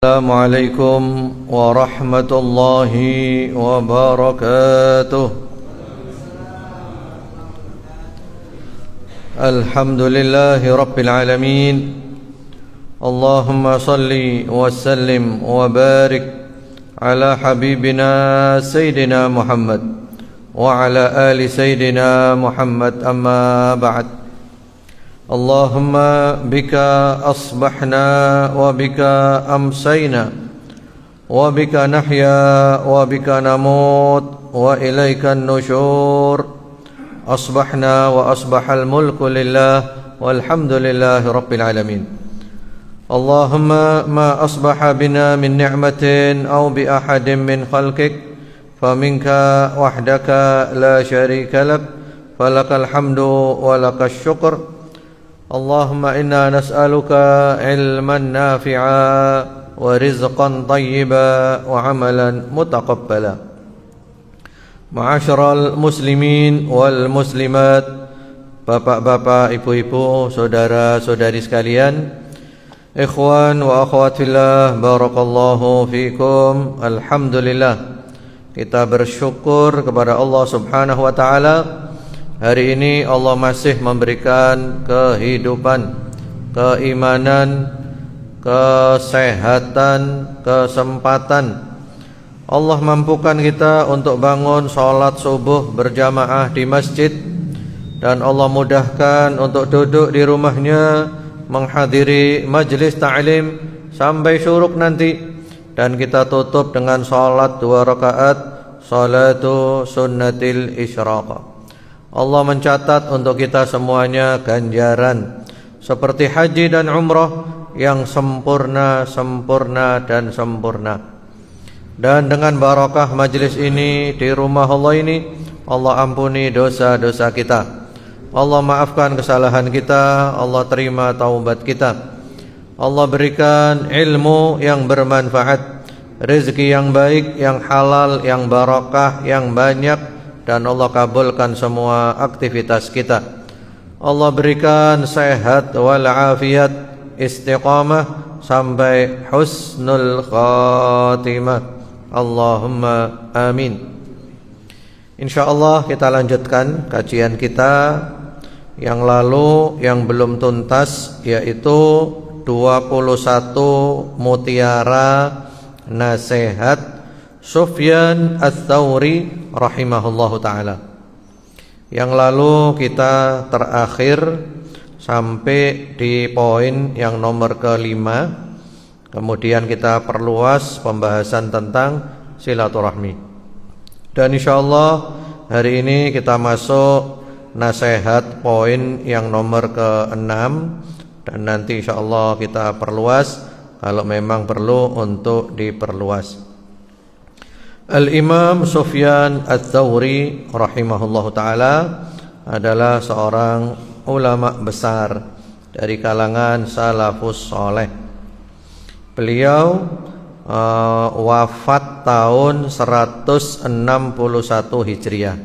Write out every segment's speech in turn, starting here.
Assalamualaikum warahmatullahi wabarakatuh. Alhamdulillahi rabbil alamin. Allahumma salli wa sallim wa barik ala habibina Sayyidina Muhammad wa ala ali Sayyidina Muhammad, amma ba'd. Allahumma bika asbahna wa bika amsayna wa bika nahya wa bika namut wa ilaikan nusyur. Asbahna wa asbahal mulku lillah walhamdulillahi rabbil alamin. Allahumma ma asbaha bina min ni'matin aw bi ahadin min khalqik faminka wahdaka la syarika lak falakal hamdu wa lakas syukur. Allahumma inna nas'aluka ilman nafi'a wa rizqan tayyiba wa amalan mutaqabbala. Ma'asyiral muslimin wal muslimat, bapak-bapak, ibu-ibu, saudara-saudari sekalian, ikhwan wa akhwat fillah, barakallahu fikum. Alhamdulillah, kita bersyukur kepada Allah Subhanahu wa taala. Hari ini Allah masih memberikan kehidupan, keimanan, kesehatan, kesempatan. Allah mampukan kita untuk bangun sholat subuh berjamaah di masjid, dan Allah mudahkan untuk duduk di rumahnya menghadiri majlis ta'lim sampai syuruk nanti. Dan kita tutup dengan sholat 2 rakaat, sholatu sunnatil isyraq. Allah mencatat untuk kita semuanya ganjaran seperti haji dan umrah yang sempurna, sempurna dan sempurna. Dan dengan barakah majlis ini di rumah Allah ini, Allah ampuni dosa-dosa kita, Allah maafkan kesalahan kita, Allah terima taubat kita, Allah berikan ilmu yang bermanfaat, rezeki yang baik, yang halal, yang barakah, yang banyak, dan Allah kabulkan semua aktivitas kita. Allah berikan sehat walafiat, istiqamah sampai husnul khatimah. Allahumma amin. InsyaAllah kita lanjutkan kajian kita yang lalu yang belum tuntas, yaitu 21 mutiara nasihat Sufyan Ats-Tsauri rahimahullahu ta'ala. Yang lalu kita terakhir sampai di poin yang nomor ke-5. Kemudian kita perluas pembahasan tentang silaturahmi. Dan insyaallah hari ini kita masuk nasihat poin yang nomor ke-6. Dan nanti insyaallah kita perluas kalau memang perlu untuk diperluas. Al-Imam Sufyan Ats-Tsauri rahimahullahu ta'ala adalah seorang ulama besar dari kalangan salafus soleh. Beliau wafat tahun 161 Hijriah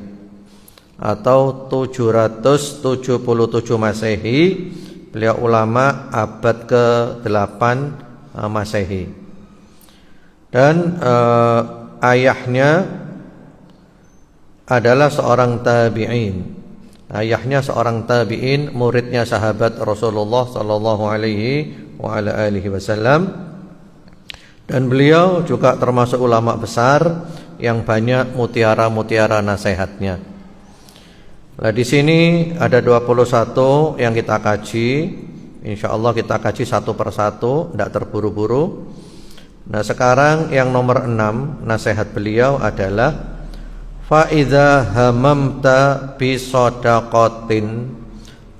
atau 777 Masehi. Beliau ulama abad ke-8 Masehi. Dan ayahnya adalah seorang tabi'in. Ayahnya seorang tabi'in, muridnya sahabat Rasulullah sallallahu alaihi wa ala alihi wasallam. Dan beliau juga termasuk ulama besar yang banyak mutiara-mutiara nasihatnya. Nah, di sini ada 21 yang kita kaji. Insyaallah kita kaji satu persatu, tidak terburu-buru. Nah, sekarang yang nomor 6 nasihat beliau adalah fa idza hamamta bi shadaqatin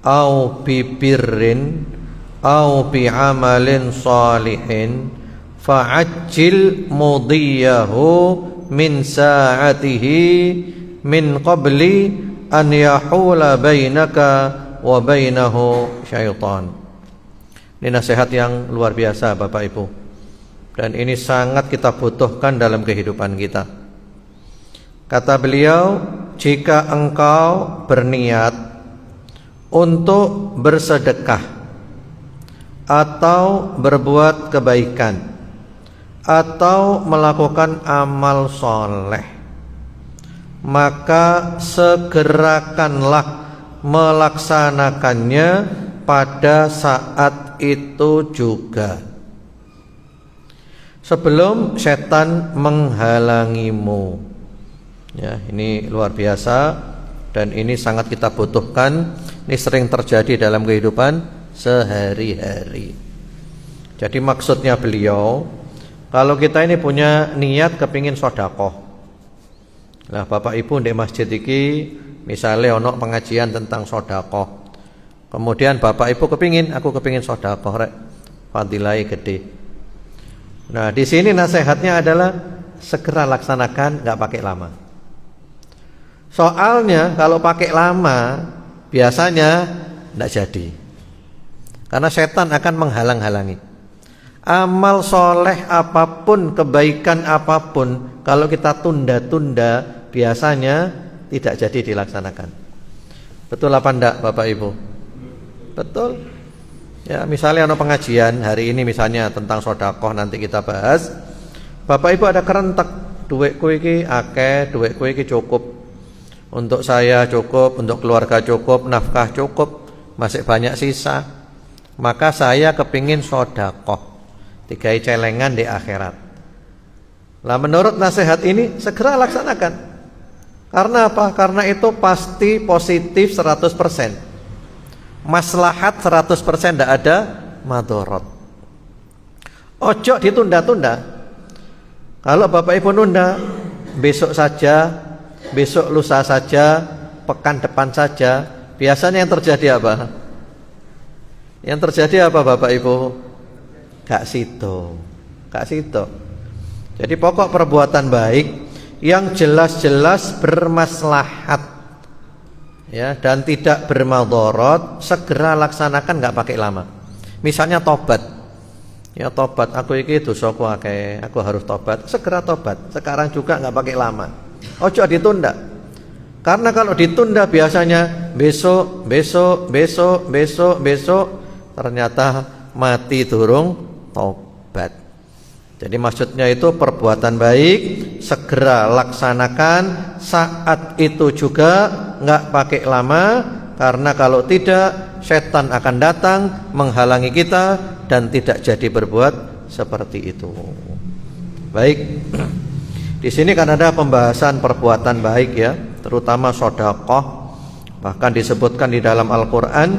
au bi birrin au bi amalin shalihin fa'ajjil mudiyahu min sa'atihi min qabli an yahula bainaka wa bainahu syaitan. Ini nasihat yang luar biasa Bapak Ibu, dan ini sangat kita butuhkan dalam kehidupan kita. Kata beliau, jika engkau berniat untuk bersedekah atau berbuat kebaikan, atau melakukan amal soleh, maka segerakanlah melaksanakannya pada saat itu juga, sebelum setan menghalangimu. Ya, ini luar biasa dan ini sangat kita butuhkan. Ini sering terjadi dalam kehidupan sehari-hari. Jadi maksudnya beliau, kalau kita ini punya niat kepingin sedekah. Lah Bapak Ibu di masjid iki misalnya ono pengajian tentang sedekah. Kemudian Bapak Ibu aku kepingin sedekah rek. Fadilai gede. Nah, di sini nasihatnya adalah segera laksanakan, enggak pakai lama. Soalnya kalau pakai lama biasanya enggak jadi. Karena setan akan menghalang-halangi. Amal soleh apapun, kebaikan apapun, kalau kita tunda-tunda biasanya tidak jadi dilaksanakan. Betul apa enggak Bapak Ibu? Betul. Ya, misalnya ada pengajian hari ini misalnya tentang sedekah, nanti kita bahas. Bapak Ibu ada kerentek, duitku iki akeh, duitku iki cukup. Untuk saya cukup, untuk keluarga cukup, nafkah cukup, masih banyak sisa. Maka saya kepingin sedekah, digawe celengan di akhirat. Lah menurut nasihat ini segera laksanakan. Karena apa? Karena itu pasti positif 100%. Maslahat 100%, tidak ada madorot. Ojo ditunda-tunda. Kalau Bapak Ibu nunda, besok saja, besok lusa saja, pekan depan saja, biasanya yang terjadi apa? Yang terjadi apa Bapak Ibu? Gak sido. Jadi pokok perbuatan baik yang jelas-jelas bermaslahat, ya, dan tidak bermadorot, segera laksanakan, gak pakai lama. Misalnya tobat. Ya tobat, aku iki dosaku akeh, aku harus tobat, segera tobat. Sekarang juga gak pakai lama. Ojo ditunda. Karena kalau ditunda biasanya besok, ternyata mati durung tobat. Jadi maksudnya itu perbuatan baik segera laksanakan saat itu juga, enggak pakai lama. Karena kalau tidak, setan akan datang menghalangi kita dan tidak jadi berbuat seperti itu. Baik. Di sini kan ada pembahasan perbuatan baik ya, terutama sedekah. Bahkan disebutkan di dalam Al-Qur'an,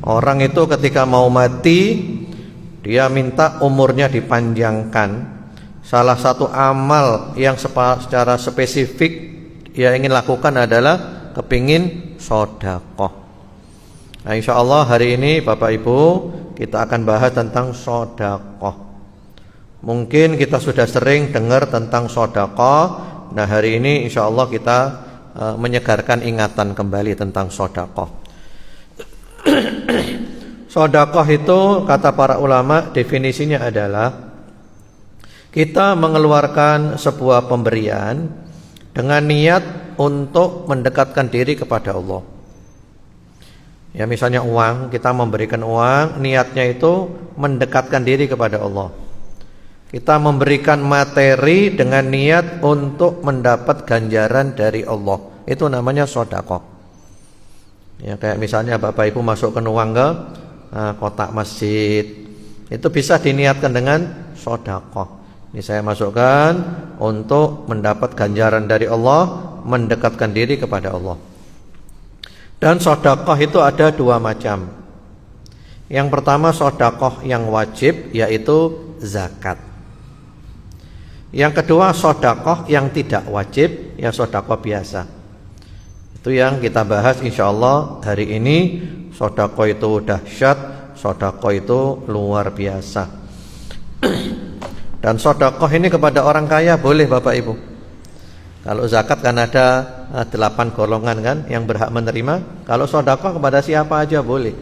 orang itu ketika mau mati, dia minta umurnya dipanjangkan. Salah satu amal yang secara spesifik dia ingin lakukan adalah kepingin sedekah. Nah, insyaallah hari ini Bapak Ibu kita akan bahas tentang sedekah. Mungkin kita sudah sering dengar tentang sedekah. Nah, hari ini insyaallah kita menyegarkan ingatan kembali tentang sedekah. Sedekah itu kata para ulama definisinya adalah kita mengeluarkan sebuah pemberian dengan niat untuk mendekatkan diri kepada Allah. Ya, misalnya uang, kita memberikan uang, niatnya itu mendekatkan diri kepada Allah. Kita memberikan materi dengan niat untuk mendapat ganjaran dari Allah. Itu namanya sedekah. Ya, kayak misalnya Bapak Ibu masukkan uang ke kotak masjid, itu bisa diniatkan dengan sedekah. Ini saya masukkan untuk mendapat ganjaran dari Allah, mendekatkan diri kepada Allah. Dan sedekah itu ada dua macam. Yang pertama sedekah yang wajib, yaitu zakat. Yang kedua sedekah yang tidak wajib, ya sedekah biasa. Itu yang kita bahas insyaallah hari ini. Sedekah itu dahsyat, sedekah itu luar biasa. Dan sedekah ini kepada orang kaya boleh Bapak Ibu. Kalau zakat kan ada 8 golongan kan yang berhak menerima. Kalau sedekah kepada siapa aja boleh.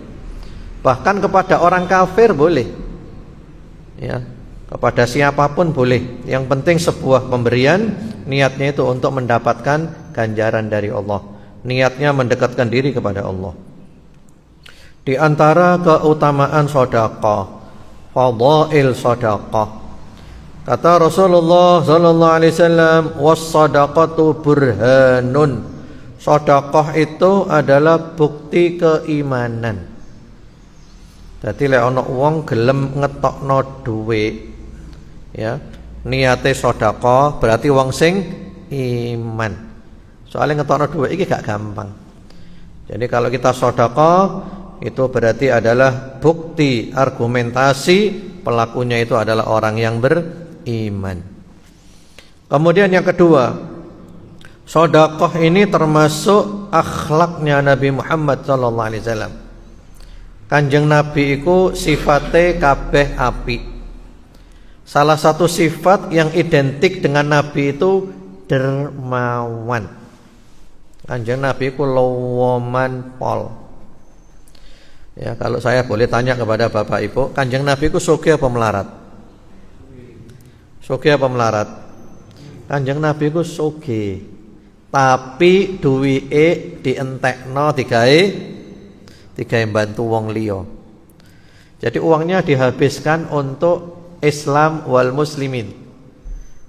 Bahkan kepada orang kafir boleh. Ya, kepada siapapun boleh. Yang penting sebuah pemberian niatnya itu untuk mendapatkan ganjaran dari Allah. Niatnya mendekatkan diri kepada Allah. Di antara keutamaan sedekah, fadhail sedekah, Kata Rasulullah sallallahu alaihi wasallam, "Was-shadaqatu burhanun." Sedekah itu adalah bukti keimanan. Dadi lek ana wong gelem ngetokno dhuwit, ya, niate sedekah berarti wong sing iman. Soalnya ngetokno dhuwit iki gak gampang. Jadi kalau kita sedekah itu berarti adalah bukti argumentasi pelakunya itu adalah orang yang beriman. Kemudian yang kedua, sedekah ini termasuk akhlaknya Nabi Muhammad sallallahu alaihi wasallam. Kanjeng Nabi iku sifate kabeh apik. Salah satu sifat yang identik dengan Nabi itu dermawan. Kanjeng Nabi iku lowoman pol. Ya, kalau saya boleh tanya kepada Bapak Ibu, Kanjeng Nabi iku sugih apa melarat? Sugih apa melarat? Kanjeng Nabi iku sugih. Tapi duwike dientekno digawe bantu wong liya. Jadi uangnya dihabiskan untuk Islam wal muslimin.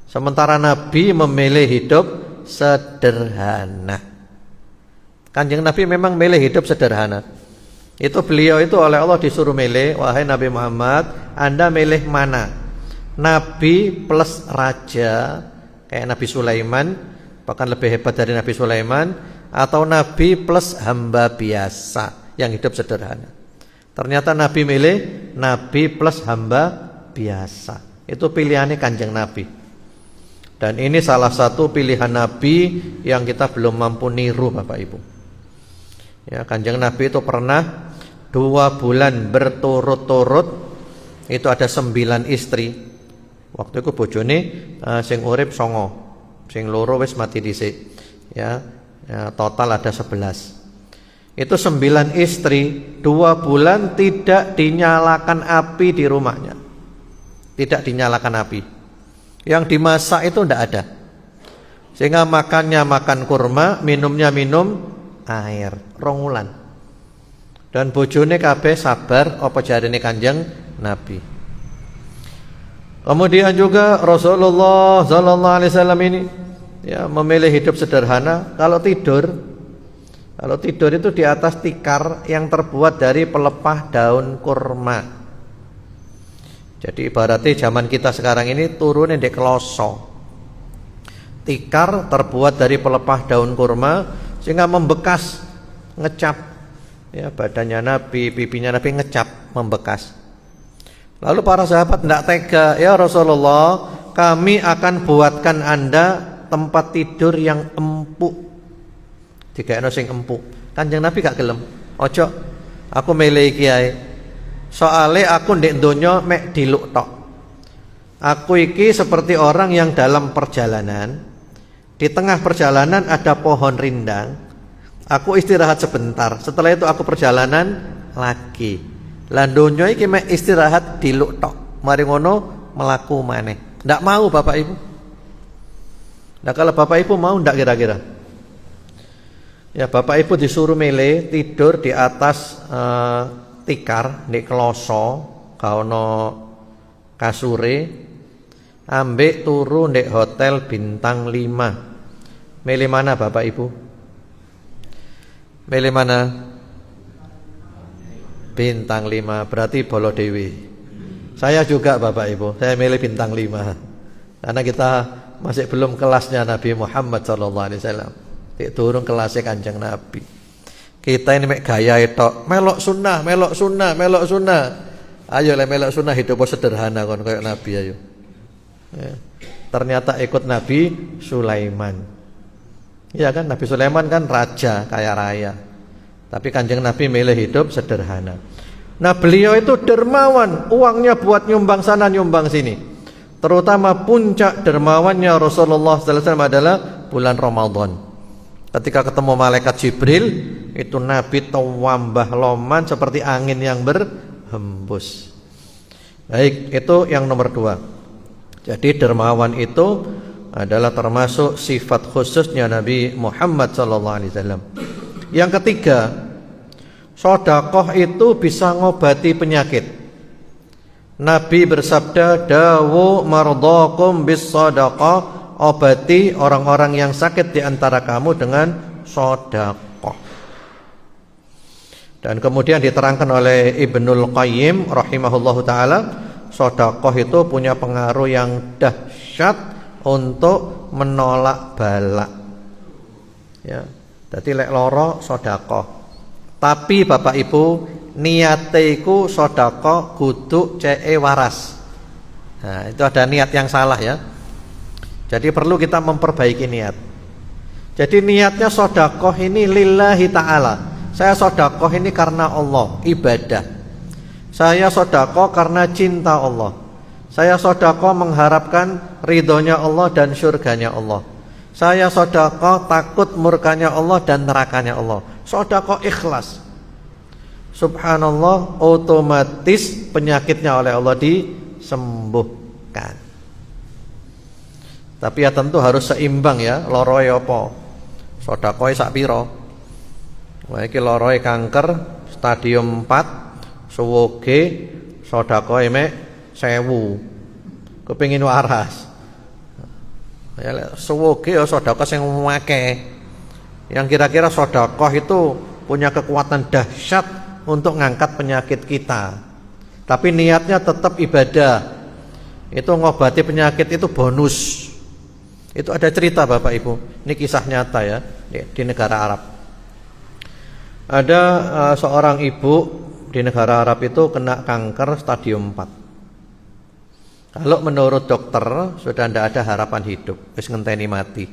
Sementara Nabi memilih hidup sederhana. Kanjeng Nabi memang milih hidup sederhana. Itu beliau itu oleh Allah disuruh milih, wahai Nabi Muhammad, Anda milih mana? Nabi plus raja kayak Nabi Sulaiman, bahkan lebih hebat dari Nabi Sulaiman, atau Nabi plus hamba biasa yang hidup sederhana. Ternyata Nabi milih Nabi plus hamba biasa. Itu pilihannya Kanjeng Nabi. Dan ini salah satu pilihan Nabi yang kita belum mampu niru, Bapak Ibu. Ya, Kanjeng Nabi itu pernah 2 bulan berturut-turut itu ada 9 istri. Waktu itu bojone sing urip 9, sing loro wis mati dhisik. Ya, total ada 11. Itu 9 istri, 2 bulan tidak dinyalakan api di rumahnya. Tidak dinyalakan api. Yang dimasak itu tidak ada. Sehingga makannya makan kurma, minumnya minum air, rongulan. Dan bojone kabeh sabar apa jarene Kanjeng Nabi. Kemudian juga Rasulullah sallallahu alaihi wasallam ini ya memilih hidup sederhana. Kalau tidur itu di atas tikar yang terbuat dari pelepah daun kurma. Jadi ibaratnya zaman kita sekarang ini turunin di kloso. Tikar terbuat dari pelepah daun kurma sehingga membekas, ngecap. Ya, badannya Nabi, pipinya Nabi ngecap, membekas. Lalu para sahabat tidak tega, ya Rasulullah, kami akan buatkan Anda tempat tidur yang empuk. Dikekno sing empuk. Kanjeng Nabi gak gelem. Ojo, aku milih iki ae. Soale aku ndek donya mek diluk tok. Aku iki seperti orang yang dalam perjalanan. Di tengah perjalanan ada pohon rindang. Aku istirahat sebentar. Setelah itu aku perjalanan lagi. Lah donya iki mek istirahat diluk tok. Mari ngono melaku maneh. Ndak mau Bapak Ibu. Nah kalau Bapak Ibu mau ndak kira-kira? Ya Bapak Ibu disuruh milih tidur di atas tikar di kloso, kaono kasure, ambek turu di hotel bintang 5. Milih mana Bapak Ibu? Milih mana? Bintang 5, berarti bolo dewi. Saya juga Bapak Ibu, saya milih bintang 5. Karena kita masih belum kelasnya Nabi Muhammad SAW. Turun kelasnya Kanjeng Nabi. Kita ini mek gaya itu melok sunnah. Ayo le melok sunnah hidup sederhana kon kayak Nabi ayo. Ya. Ternyata ikut Nabi Sulaiman. Ya kan Nabi Sulaiman kan raja kaya raya. Tapi Kanjeng Nabi milih hidup sederhana. Nah beliau itu dermawan, uangnya buat nyumbang sana nyumbang sini. Terutama puncak dermawannya Rasulullah SAW adalah bulan Ramadan. Ketika ketemu malaikat Jibril, itu Nabi tawambah loman seperti angin yang berhembus. Baik, itu yang nomor 2. Jadi dermawan itu adalah termasuk sifat khususnya Nabi Muhammad SAW. Yang ketiga, sedekah itu bisa ngobati penyakit. Nabi bersabda, dawu mardakum bis shadaqah, obati orang-orang yang sakit di antara kamu dengan sedekah. Dan kemudian diterangkan oleh Ibnul Qayyim rahimahullahu taala, sedekah itu punya pengaruh yang dahsyat untuk menolak bala. Ya, dadi lek lara sedekah. Tapi Bapak Ibu, niate iku sedekah kudu ceke waras. Nah, itu ada niat yang salah ya. Jadi perlu kita memperbaiki niat. Jadi niatnya sedekah ini lillahi ta'ala. Saya sedekah ini karena Allah, ibadah. Saya sedekah karena cinta Allah. Saya sedekah mengharapkan ridhonya Allah dan surganya Allah. Saya sedekah takut murkanya Allah dan nerakanya Allah. Sedekah ikhlas. Subhanallah, otomatis penyakitnya oleh Allah disembuhkan. Tapi ya tentu harus seimbang ya, loroe apa? Sedekah sak pira? Wah iki loroe kanker stadium 4, suwoge sedekah mek 1000. Kepengin waras. Ya suwoge ya sedekah sing akeh. Yang kira-kira sedekah itu punya kekuatan dahsyat untuk ngangkat penyakit kita. Tapi niatnya tetap ibadah. Itu ngobati penyakit itu bonus. Itu ada cerita Bapak Ibu. Ini kisah nyata ya di negara Arab. Ada seorang ibu di negara Arab itu kena kanker stadium 4. Kalau menurut dokter sudah tidak ada harapan hidup, wis ngenteni mati.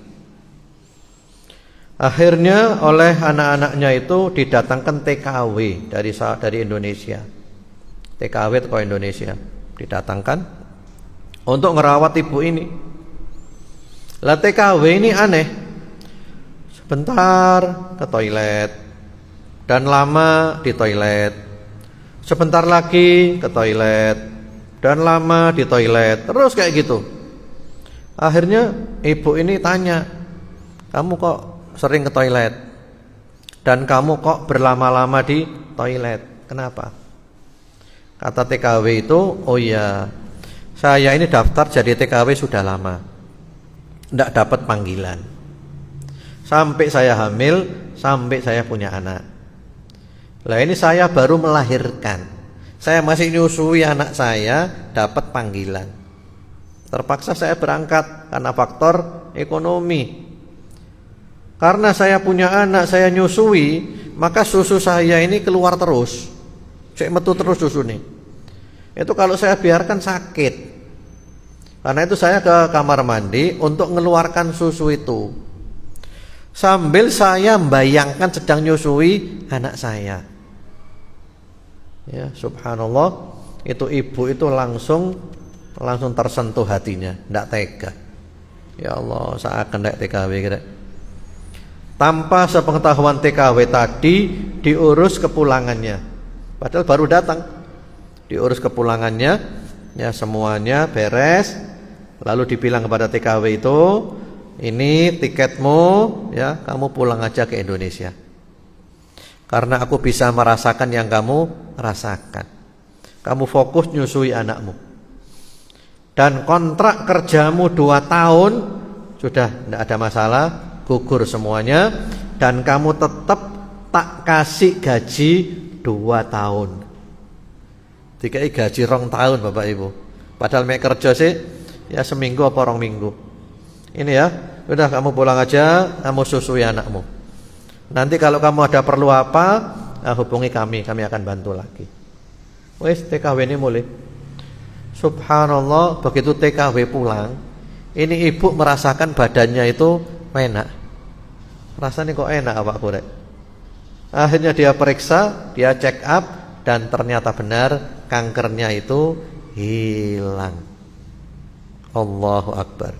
Akhirnya oleh anak-anaknya itu didatangkan TKW dari Indonesia. TKW ke Indonesia didatangkan untuk ngerawat ibu ini. Lah TKW ini aneh. Sebentar ke toilet dan lama di toilet. Sebentar lagi ke toilet dan lama di toilet. Terus kayak gitu. Akhirnya ibu ini tanya, "Kamu kok sering ke toilet dan kamu kok berlama-lama di toilet, kenapa?" Kata TKW itu, "Oh iya, saya ini daftar jadi TKW sudah lama, tidak dapat panggilan. Sampai saya hamil, sampai saya punya anak. Lah ini saya baru melahirkan, saya masih nyusui anak saya, dapat panggilan. Terpaksa saya berangkat karena faktor ekonomi. Karena saya punya anak, saya nyusui, maka susu saya ini keluar terus. Cek metu terus susu nih. Itu kalau saya biarkan sakit. Karena itu saya ke kamar mandi untuk mengeluarkan susu itu. Sambil saya membayangkan sedang nyusui anak saya." Ya, subhanallah, itu ibu itu langsung tersentuh hatinya, tidak tega. Ya Allah, seakan tidak TKW kira. Tanpa sepengetahuan TKW tadi diurus kepulangannya. Padahal baru datang. Diurus kepulangannya, ya semuanya beres. Lalu dibilang kepada TKW itu, "Ini tiketmu, ya kamu pulang aja ke Indonesia. Karena aku bisa merasakan yang kamu rasakan. Kamu fokus nyusui anakmu. Dan kontrak kerjamu 2 tahun sudah tidak ada masalah, gugur semuanya, dan kamu tetap tak kasih gaji 2 tahun. Dikai gaji 2 tahun Bapak Ibu. Padahal mek kerja sih ya seminggu apa 2 minggu. Ini ya, udah kamu pulang aja, kamu susui anakmu. Nanti kalau kamu ada perlu apa, hubungi kami akan bantu lagi." Wes TKW ini mulai. Subhanallah, begitu TKW pulang, ini ibu merasakan badannya itu enak. Rasanya kok enak Pak Kurek. Akhirnya dia periksa, dia check up, dan ternyata benar kankernya itu hilang. Allahu Akbar.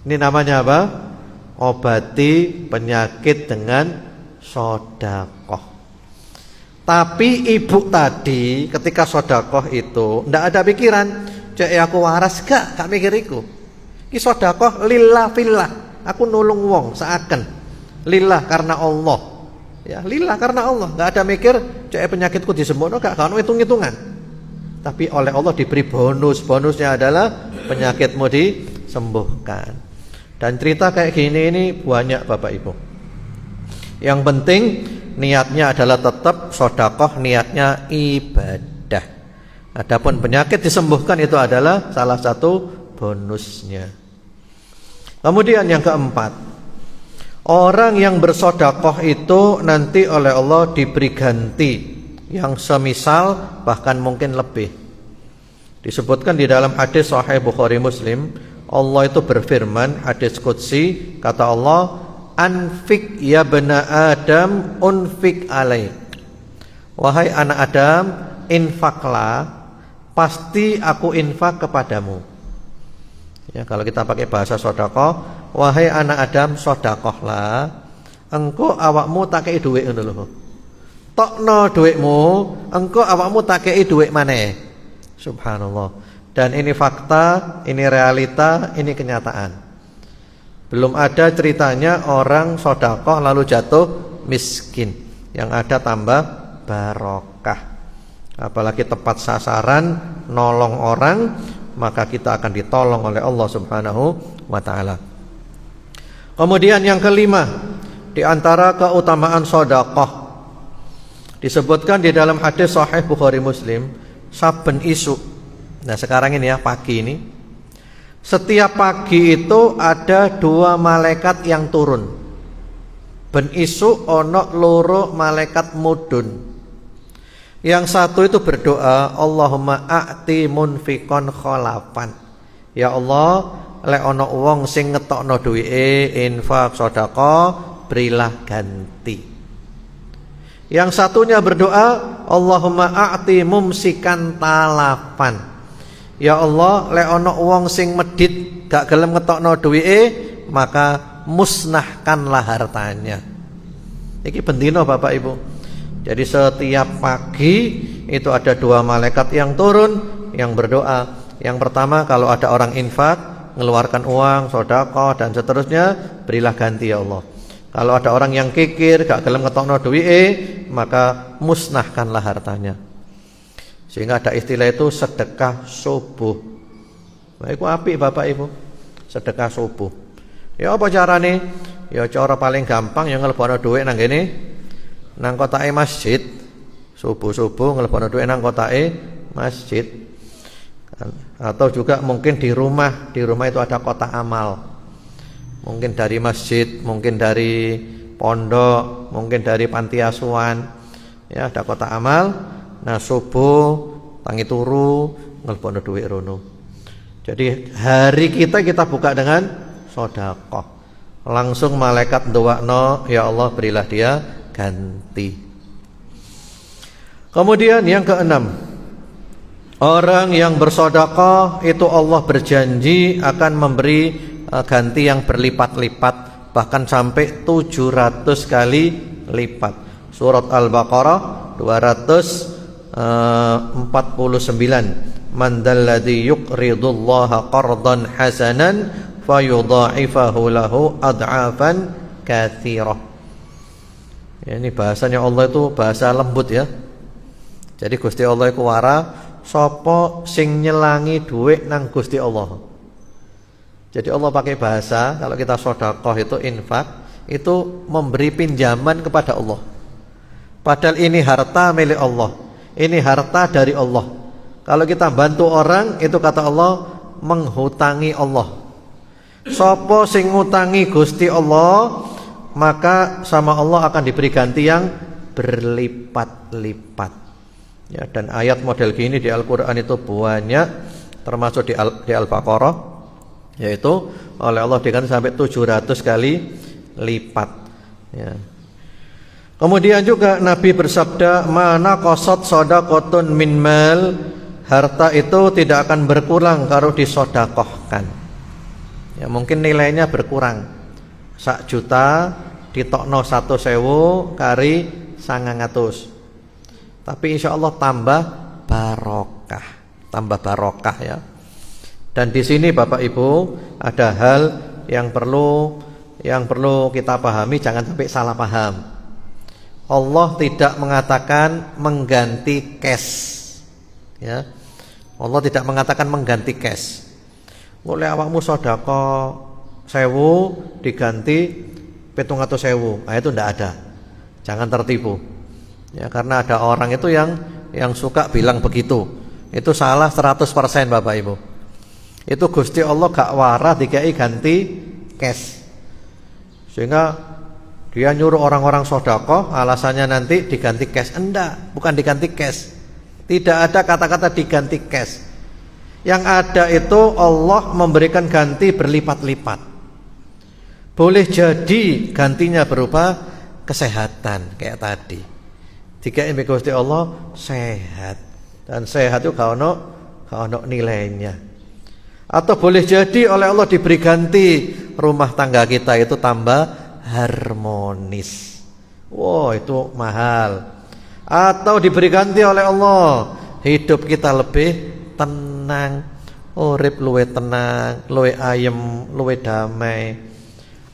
Ini namanya apa? Obati penyakit dengan sedekah. Tapi ibu tadi ketika sedekah itu ndak ada pikiran, "Cek aku waras gak mikir iku. Ki sedekah lillah fillah. Aku nulung wong seakan lillah karena Allah." Ya, lillah karena Allah. Enggak ada mikir cek penyakitku disembuhno gak ono hitung-hitungan. tapi oleh Allah diberi bonus. Bonusnya adalah penyakitmu disembuhkan. Dan cerita kayak gini ini banyak Bapak Ibu. Yang penting niatnya adalah tetap sedekah, niatnya ibadah. Adapun penyakit disembuhkan itu adalah salah satu bonusnya. Kemudian yang keempat, orang yang bersedekah itu nanti oleh Allah diberi ganti yang semisal bahkan mungkin lebih. Disebutkan di dalam hadis Sahih Bukhari Muslim, Allah itu berfirman, hadis qudsi, kata Allah, anfik ya bena Adam unfik alaik. Wahai anak Adam, infaklah, pasti aku infak kepadamu. Ya, kalau kita pakai bahasa sedekah, wahai anak Adam, sedekahlah, engko awakmu tak kei dhuwit ngono lho. Tokno dhuwitmu, engko awakmu tak kei dhuwit maneh. Subhanallah. Dan ini fakta, ini realita, ini kenyataan. Belum ada ceritanya orang sedekah lalu jatuh miskin. Yang ada tambah barokah. Apalagi tepat sasaran, nolong orang, maka kita akan ditolong oleh Allah Subhanahu wa taala. Kemudian yang kelima, di antara keutamaan sedekah disebutkan di dalam hadis Sahih Bukhari Muslim, saben isu. Nah, sekarang ini ya, pagi ini. Setiap pagi itu ada 2 malaikat yang turun. Ben isu ono loro malaikat mudun. Yang satu itu berdoa, Allahumma a'ti munfikon kholafan. Ya Allah, lek ono wong sing ngetokno duwike infak sedekah, berilah ganti. Yang satunya berdoa, Allahumma a'ti mumsikan talafan. Ya Allah, lek ono wong sing medit gak gelem ngetokno duwike, maka musnahkanlah hartanya. Iki bendino Bapak Ibu. Jadi setiap pagi itu ada 2 malaikat yang turun, yang berdoa. Yang pertama, kalau ada orang infak, mengeluarkan uang, sedekah dan seterusnya, berilah ganti ya Allah. Kalau ada orang yang kikir, gak gelem ngetokno duwike, maka musnahkanlah hartanya. Sehingga ada istilah itu sedekah subuh. Nah, itu apik Bapak Ibu. Sedekah subuh. Ya apa carane? Ya cara paling gampang yang ngelebono duit nang kene, nang kotake masjid. Subuh-subuh ngelebono duit nang kotake masjid. Atau juga mungkin di rumah itu ada kotak amal. Mungkin dari masjid, mungkin dari pondok, mungkin dari panti asuhan. Ya, ada kotak amal. Nah, subuh tangi turu ngelebono duit rono. Jadi hari kita buka dengan sedekah. Langsung malaikat ndoakno, ya Allah berilah dia ganti. Kemudian yang keenam, orang yang bersedekah itu Allah berjanji akan memberi ganti yang berlipat-lipat, bahkan sampai 700 kali lipat. Surat Al-Baqarah 249. Man dalladzi yuqridullaha qardan hasanan fayudha'ifahu lahu ad'afan katsirah. Ya, ini bahasanya Allah itu bahasa lembut ya. Jadi Gusti Allah iku wara sapa sing nyelangi dhuwit nang Gusti Allah. Jadi Allah pakai bahasa, kalau kita sedekah itu infak, itu memberi pinjaman kepada Allah. Padahal ini harta milik Allah. Ini harta dari Allah. Kalau kita bantu orang, itu kata Allah menghutangi Allah. Sapa sing ngutangi Gusti Allah, maka sama Allah akan diberi ganti yang berlipat-lipat. Ya, dan ayat model gini di Al-Qur'an itu banyak, termasuk di Al-Baqarah, yaitu oleh Allah diganti sampai 700 kali lipat. Ya. Kemudian juga Nabi bersabda, mana qasat shadaqatun min mal, harta itu tidak akan berkurang kalau disedekahkan. Ya, mungkin nilainya berkurang. 1 juta ditokno 1.000 kari 900. Tapi insya Allah tambah barokah ya. Dan di sini Bapak Ibu ada hal yang perlu kita pahami, jangan sampai salah paham. Allah tidak mengatakan mengganti cash, ya. Allah tidak mengatakan mengganti cash. Oleh awakmu sedekah 1000 diganti 700.000. Nah, itu tidak ada. Jangan tertipu. Ya, karena ada orang itu yang suka bilang begitu. Itu salah 100% Bapak Ibu. Itu Gusti Allah gak warah dikai ganti cash. Sehingga dia nyuruh orang-orang sedekah, alasannya nanti diganti cash. Enggak, bukan diganti cash. Tidak ada kata-kata diganti cash. Yang ada itu Allah memberikan ganti berlipat-lipat. Boleh jadi gantinya berupa kesehatan kayak tadi. Jika ini Gusti Allah sehat, dan sehat itu gak ono nilainya. Atau boleh jadi oleh Allah diberi ganti rumah tangga kita itu tambah harmonis. Wow, itu mahal. Atau diberi ganti oleh Allah hidup kita lebih tenang, urip luwe tenang, luwe ayem, luwe damai.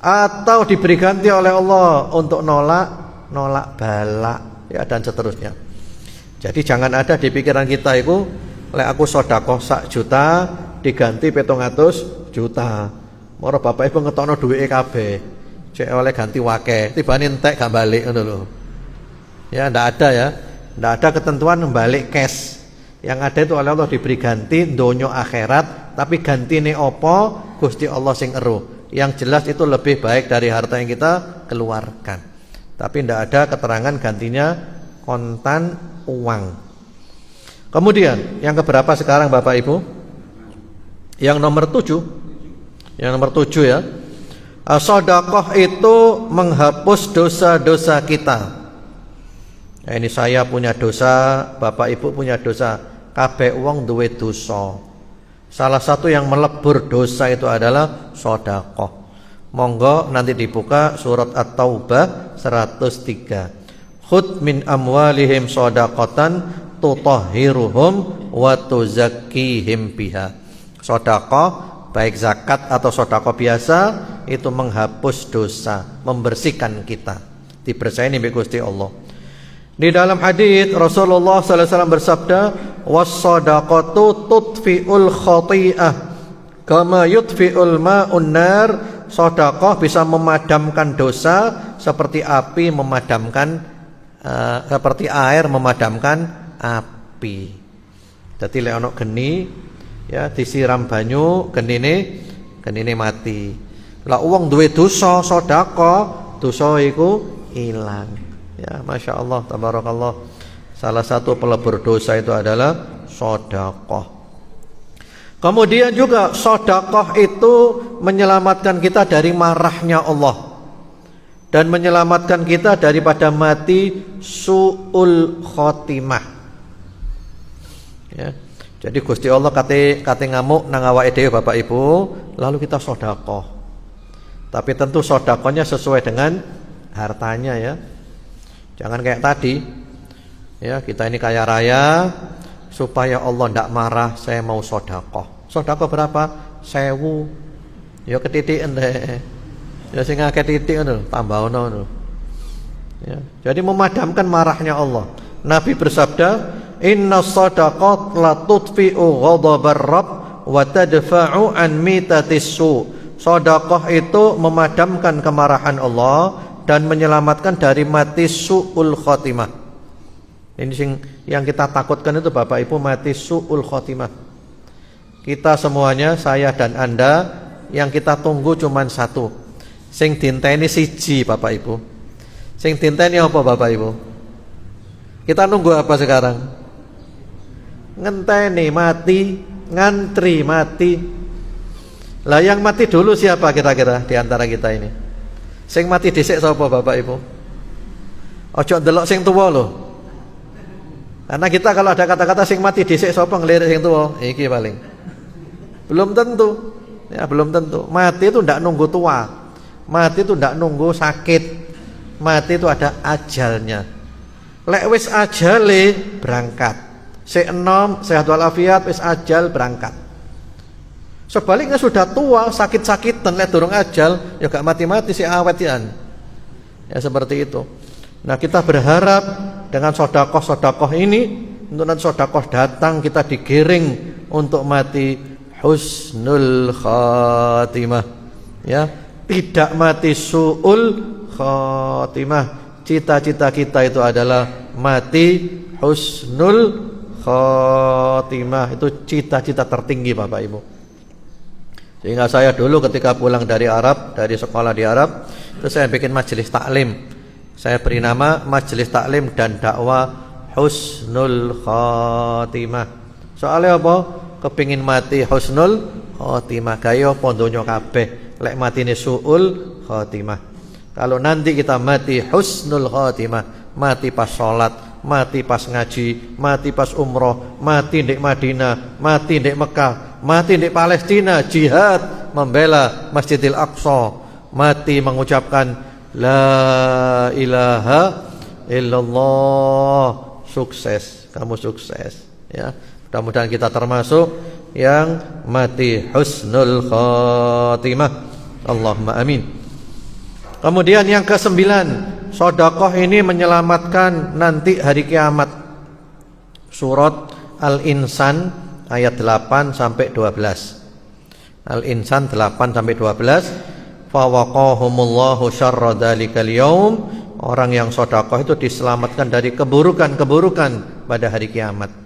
Atau diberi ganti oleh Allah untuk nolak bala, ya, dan seterusnya. Jadi jangan ada di pikiran kita itu, lek aku sedekah 1 juta diganti 700 juta. Moro bapak ibu ngetokno duwike kabeh. Cek oleh ganti wake, tibane entek gak balik ngono lho. Ya, ndak ada ya. Ndak ada ketentuan balik cash. Yang ada itu oleh Allah diberi ganti donya akhirat, tapi gantine apa Gusti Allah sing eruh. Yang jelas itu lebih baik dari harta yang kita keluarkan. Tapi ndak ada keterangan gantinya kontan uang. Kemudian yang keberapa sekarang Bapak Ibu? Yang nomor 7. Yang nomor 7 ya. Sedekah itu menghapus dosa-dosa kita. Nah, ini saya punya dosa, Bapak Ibu punya dosa, kabeh wong duwe dosa. Salah satu yang melebur dosa itu adalah sedekah. Monggo nanti dibuka surat At-Taubah 103. Khudh min amwalihim shadaqatan tutahhiruhum wa tuzakkihim biha. Sedekah baik zakat atau sedekah biasa itu menghapus dosa, membersihkan kita. Dibersaini oleh Gusti Allah. Di dalam hadis Rasulullah sallallahu alaihi wasallam bersabda, "Was-shadaqatu tudfi'ul khati'ah kama yudfi'ul ma'un nar." Sedekah bisa memadamkan dosa seperti api memadamkan seperti air memadamkan api. Dadi lek ana geni ya disiram banyu genine mati. Lah wong duwe dosa sedekah, dosa iku ilang. Ya, Masya Allah, tabarakallah. Salah satu pelebur dosa itu adalah sedekah. Kemudian juga sedekah itu menyelamatkan kita dari marahnya Allah dan menyelamatkan kita daripada mati su'ul khotimah. Ya. Jadi Gusti Allah kate ngamuk nang awake dhewe Bapak Ibu, lalu kita sedekah. Tapi tentu sedekahnya sesuai dengan hartanya ya. Jangan kayak tadi. Ya, kita ini kaya raya, supaya Allah tidak marah, saya mau sedekah. Sedekah berapa? 1000. Ya ketitiken deh. Ya sing akeh titik ngono, tambah ono. Ya, jadi memadamkan marahnya Allah. Nabi bersabda, "Inna shadaqat la tudfi'u ghadabar rabb wa tadfa'u an mitatis su." Sedekah itu memadamkan kemarahan Allah dan menyelamatkan dari mati su'ul khotimah. Ini yang kita takutkan itu Bapak Ibu, mati su'ul khotimah. Kita semuanya, saya dan Anda, yang kita tunggu cuma satu. Sing dinteni siji Bapak Ibu. Sing dinteni apa Bapak Ibu? Kita nunggu apa sekarang? Ngenteni mati, ngantri mati. Lah yang mati dulu siapa kira-kira di antara kita ini? Sing mati dhisik sapa Bapak Ibu? Ojo ndelok sing tuwa lho. Karena kita kalau ada kata-kata sing mati dhisik sapa ngelirik sing tuwa, iki paling. Belum tentu. Ya, belum tentu. Mati itu ndak nunggu tua. Mati itu ndak nunggu sakit. Mati itu ada ajalnya. Lek wis ajale berangkat. Sik enom sehat walafiat wis ajal berangkat. Sebaliknya sudah tua, sakit-sakitan, lek durung ajal, ya gak mati-mati si awet ya. Ya seperti itu. Nah, kita berharap dengan sedekah-sedekah ini, untuk nanti sedekah datang kita digiring untuk mati husnul khatimah. Ya, tidak mati su'ul khatimah. Cita-cita kita itu adalah mati husnul khatimah. Itu cita-cita tertinggi Bapak Ibu. Sehingga saya dulu ketika pulang dari Arab, dari sekolah di Arab, itu saya bikin majelis taklim. Saya beri nama majelis taklim dan dakwah husnul khatimah. Soalnya apa? Kepingin mati husnul khatimah. Gaya pondonyo kabeh lek matine suul khatimah. Kalau nanti kita mati husnul khatimah, mati pas sholat, mati pas ngaji, mati pas umroh, mati di Madinah, mati di Mekah, mati di Palestina, jihad membela Masjidil Aqsa, mati mengucapkan la ilaha illallah, sukses, kamu sukses ya. Mudah-mudahan kita termasuk yang mati husnul khatimah. Allahumma amin. Kemudian yang ke-9, sedekah ini menyelamatkan nanti hari kiamat. Surat Al-Insan ayat 8 sampai 12. Al-Insan 8 sampai 12. Fa waqahumullahu syarra dzalikal yaum. Orang yang sedekah itu diselamatkan dari keburukan-keburukan pada hari kiamat.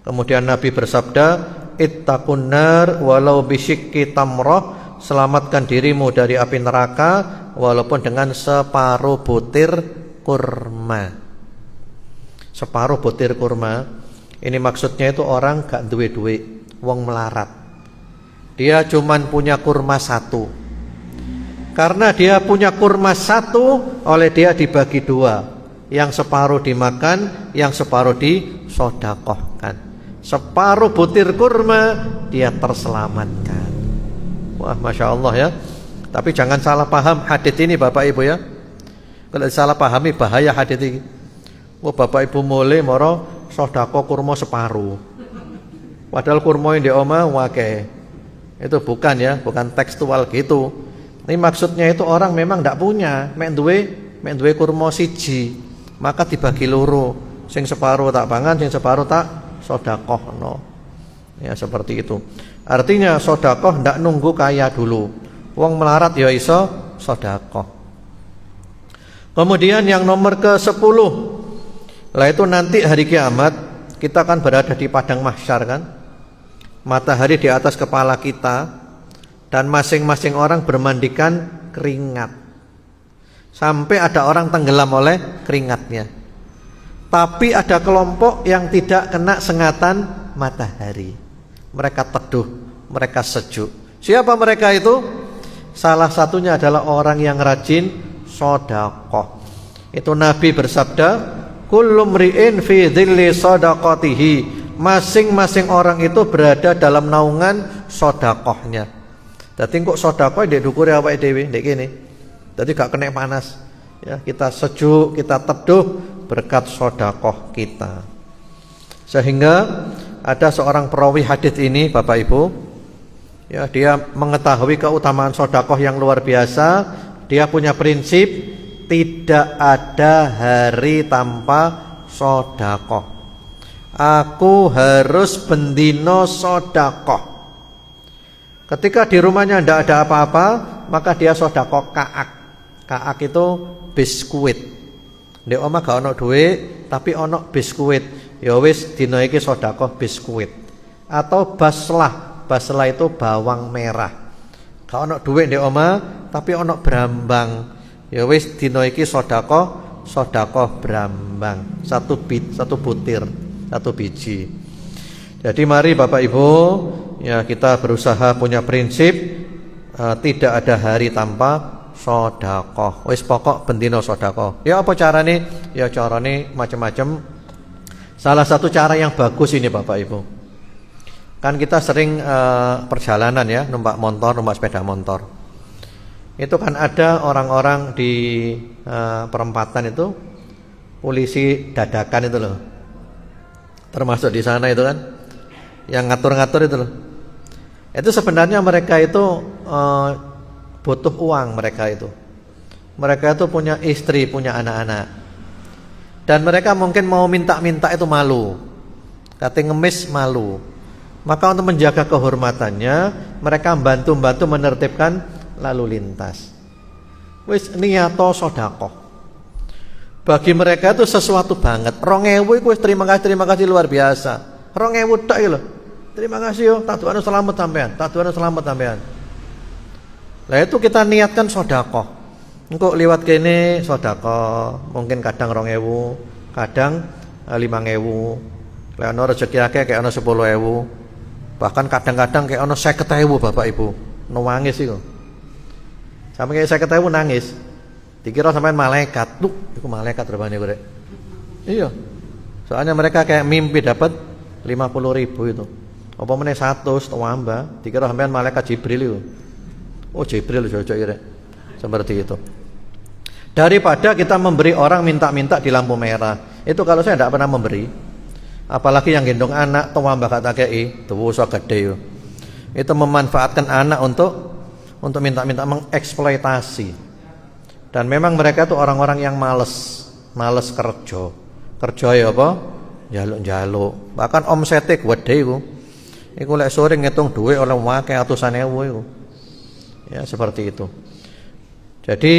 Kemudian Nabi bersabda, ittaqun nar walau bisyikki tamrah. Selamatkan dirimu dari api neraka walaupun dengan separuh butir kurma. Separuh butir kurma. Ini maksudnya itu orang gak duwe duit, wong melarat. Dia cuman punya kurma 1. Karena dia punya kurma 1, oleh dia dibagi 2. Yang separuh dimakan, yang separuh disedekahkan. Separuh butir kurma dia terselamatkan. Wah, Masya Allah ya. Tapi jangan salah paham hadits ini Bapak Ibu ya. Kalau salah pahami bahaya hadits ini. Wah, Bapak Ibu mulai moro sedekah kurma separuh. Padahal kurma yang di oma wake. Itu bukan ya, bukan tekstual gitu. Ini maksudnya itu orang memang tidak punya, mek duwe kurma siji, maka dibagi loro. Sing separuh tak pangan, sing separuh tak sedekahno. Ya seperti itu. Artinya sedekah ndak nunggu kaya dulu. Wong melarat ya iso sedekah. Kemudian yang nomor ke-10. Lah itu nanti hari kiamat kita akan berada di padang mahsyar kan. Matahari di atas kepala kita dan masing-masing orang bermandikan keringat. Sampai ada orang tenggelam oleh keringatnya. Tapi ada kelompok yang tidak kena sengatan matahari. Mereka teduh, mereka sejuk. Siapa mereka itu? Salah satunya adalah orang yang rajin sedekah. Itu Nabi bersabda, kullu mri'in fi dhilli shadaqatihi. Masing-masing orang itu berada dalam naungan sedekahnya. Dadi kok sedekah ndek dukure awake dhewe ndek kene. Dadi gak kena panas. Ya, kita sejuk, kita teduh berkat sedekah kita. Sehingga ada seorang perawi hadits ini Bapak Ibu, ya, dia mengetahui keutamaan sedekah yang luar biasa. Dia punya prinsip tidak ada hari tanpa sedekah. Aku harus bendino sedekah. Ketika di rumahnya tidak ada apa-apa, maka dia sedekah kaak. Kaak itu biskuit. Ndek omah gak ono duit, tapi ono biskuit. Ya wis dina iki sedekah biskuit. Atau baslah. Baslah itu bawang merah. Gak ono duit ndek omah, tapi ono brambang. Ya wis dina iki sedekah brambang. Satu butir, satu biji. Jadi mari Bapak Ibu, ya kita berusaha punya prinsip tidak ada hari tanpa sedekah. Wis pokok bendina sedekah. Ya apa carane? Ya carane macam-macam. Salah satu cara yang bagus ini Bapak Ibu. Kan kita sering perjalanan ya, numpak motor, numpak sepeda motor. Itu kan ada orang-orang di perempatan itu, polisi dadakan itu loh. Termasuk di sana itu kan, yang ngatur-ngatur itu loh. Itu sebenarnya mereka itu butuh uang mereka itu. Mereka itu punya istri, punya anak-anak. Dan mereka mungkin mau minta-minta itu malu. Kata ngemis malu. Maka untuk menjaga kehormatannya, mereka bantu-bantu menertibkan lalu lintas. Wis niyato sedekah. Bagi mereka itu sesuatu banget. 2000 iku wis terima kasih luar biasa. 2000 tok iki lho. Terima kasih yo, tak doano selamat sampean, tak doano selamat sampean. Lah itu kita niatkan sedekah. Engko liwat kene sedekah, mungkin kadang 2000, kadang 5000. Lek ana rezeki akeh kayak ana 10.000. Bahkan kadang-kadang kayak ana 50.000 Bapak Ibu. Nangis iku. Sampai kayak 50.000 nangis. Dikira sampean malaikat. Tuh, iku malaikat rupane iku rek. Iya. Soalnya mereka kayak mimpi dapat 50.000 itu. Apa meneh 100 tambah, dikira sampean malaikat Jibril itu. Oh, Jibril cocok ya, seperti itu. Daripada kita memberi orang minta-minta di lampu merah. Itu kalau saya tidak pernah memberi. Apalagi yang gendong anak tambah kata kei, dosa gede yo. Itu memanfaatkan anak untuk minta-minta, mengeksploitasi. Dan memang mereka itu orang-orang yang males kerja. Kerja ya apa? Jaluk-jaluk. Bahkan omsete gede iku. Iku lek sore ngitung duit oleh akeh atusan ewu iku. Ya, seperti itu. Jadi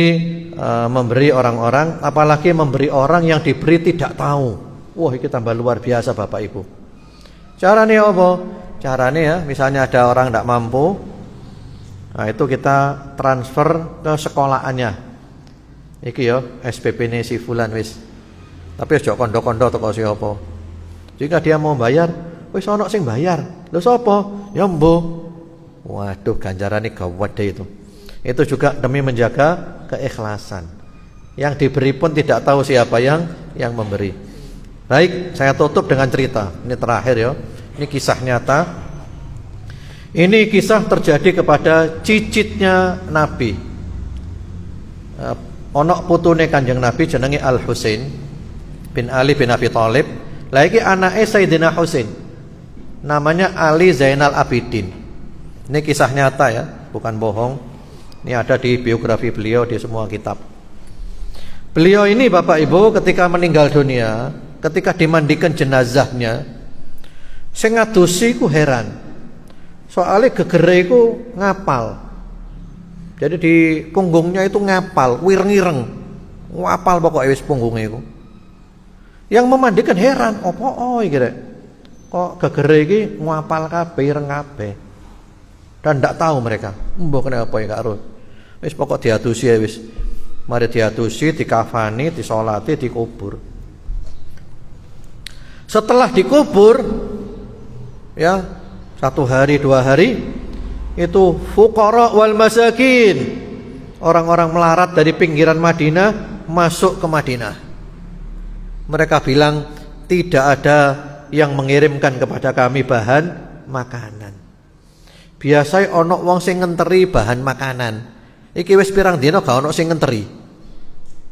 memberi orang-orang, apalagi memberi orang yang diberi tidak tahu. Wah, ini tambah luar biasa Bapak Ibu. Caranya apa? Caranya ya, misalnya ada orang tidak mampu, nah itu kita transfer ke sekolahannya. Iki ya, SPP ini si fulan wis. Tapi ojo kondo-kondo teko sapa. Jika dia mau bayar, wis ono sing bayar. Lho sapa? Ya mbuh. Waduh, ganjarane gawat itu. Itu juga demi menjaga keikhlasan. Yang diberi pun tidak tahu siapa yang memberi. Baik, saya tutup dengan cerita. Ini terakhir ya. Ini kisah nyata. Ini kisah terjadi kepada cicitnya Nabi. Onok putune Kanjeng Nabi jenenge Al Husain bin Ali bin Abi Thalib. Lah iki anake Sayyidina Husain. Namanya Ali Zainal Abidin. Ini kisah nyata ya, bukan bohong. Ini ada di biografi beliau di semua kitab. Beliau ini Bapak Ibu ketika meninggal dunia, ketika dimandikan jenazahnya, sing ngadosi ku heran. Soalnya gegere iku ngapal. Jadi di punggungnya itu ngapal, wireng-ireng. Ngapal pokoknya wis punggungnya itu. Yang memandikan heran, opo iki rek? Kok gegere iki ngapal kabeh, ireng kabeh. Dan ndak tahu mereka. Mbok kenapa ya Kak Rul? Wis pokok diadusi ya wis. Mari diadusi, dikafani, disolati, dikubur. Setelah dikubur ya, 1 hari 2 hari itu fuqara wal masakin, orang-orang melarat dari pinggiran Madinah masuk ke Madinah. Mereka bilang tidak ada yang mengirimkan kepada kami bahan makanan. Biasa ono wong sing ngenteri bahan makanan. Iki wis pirang dina gak ono sing ngenteri.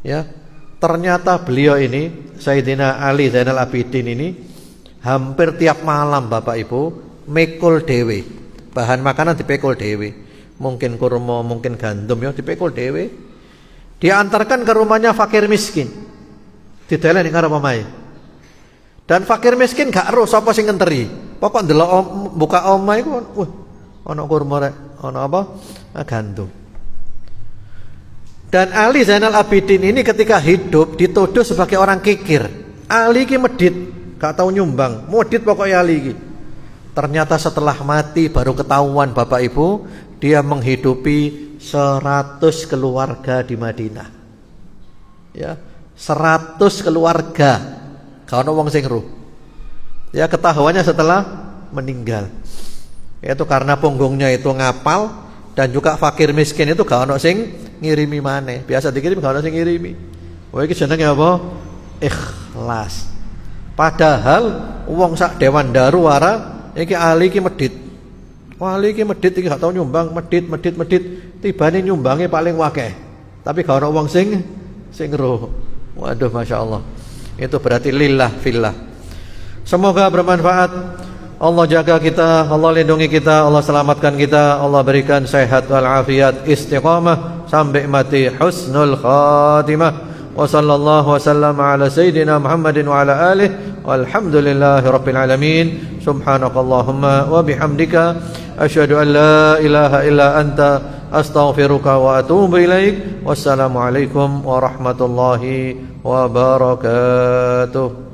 Ya. Ternyata beliau ini Sayyidina Ali Zainal Abidin ini hampir tiap malam Bapak Ibu mikul dhewe. Bahan makanan dipikul dhewe. Mungkin kurma, mungkin gandum ya dipikul dhewe. Diantarkan ke rumahnya fakir miskin. Dideleni karo omahe. Dan fakir miskin gak ero sapa sing ngenteri. Pokok ndelok buka omah iku wah ono kurma rek, ono apa? Gandum. Dan Ali Zainal Abidin ini ketika hidup dituduh sebagai orang kikir. Ali ki medit, gak tahu nyumbang, medit pokoknya Ali ki. Ternyata setelah mati baru ketahuan Bapak Ibu, dia menghidupi 100 keluarga di Madinah. Ya, 100 keluarga. Gak ono wong sing ruh. Ya, ketahuannya setelah meninggal. Itu karena punggungnya itu ngapal dan juga fakir miskin itu gak ono sing ngirimi maneh. Biasa dikirim gak ono sing ngirimi. Wah iki jenenge apa? Ikhlas. Padahal wong sak dewan daruwara iki Ali iki medit. Wah Ali iki medit iki gak tau nyumbang, medit. Tibane nyumbange paling wakeh. Tapi gak ono wong sing roh. Waduh masyaallah. Itu berarti lillah fillah. Semoga bermanfaat. Allah jaga kita, Allah lindungi kita, Allah selamatkan kita, Allah berikan sehat walafiat, istiqamah sampai mati, husnul khatimah. Wa sallallahu wasallam ala sayyidina Muhammadin wa ala alihi walhamdulillahi rabbil alamin. Subhanakallahumma wa bihamdika asyhadu an la ilaha illa anta astaghfiruka wa atubu ilaik. Wassalamualaikum warahmatullahi wabarakatuh.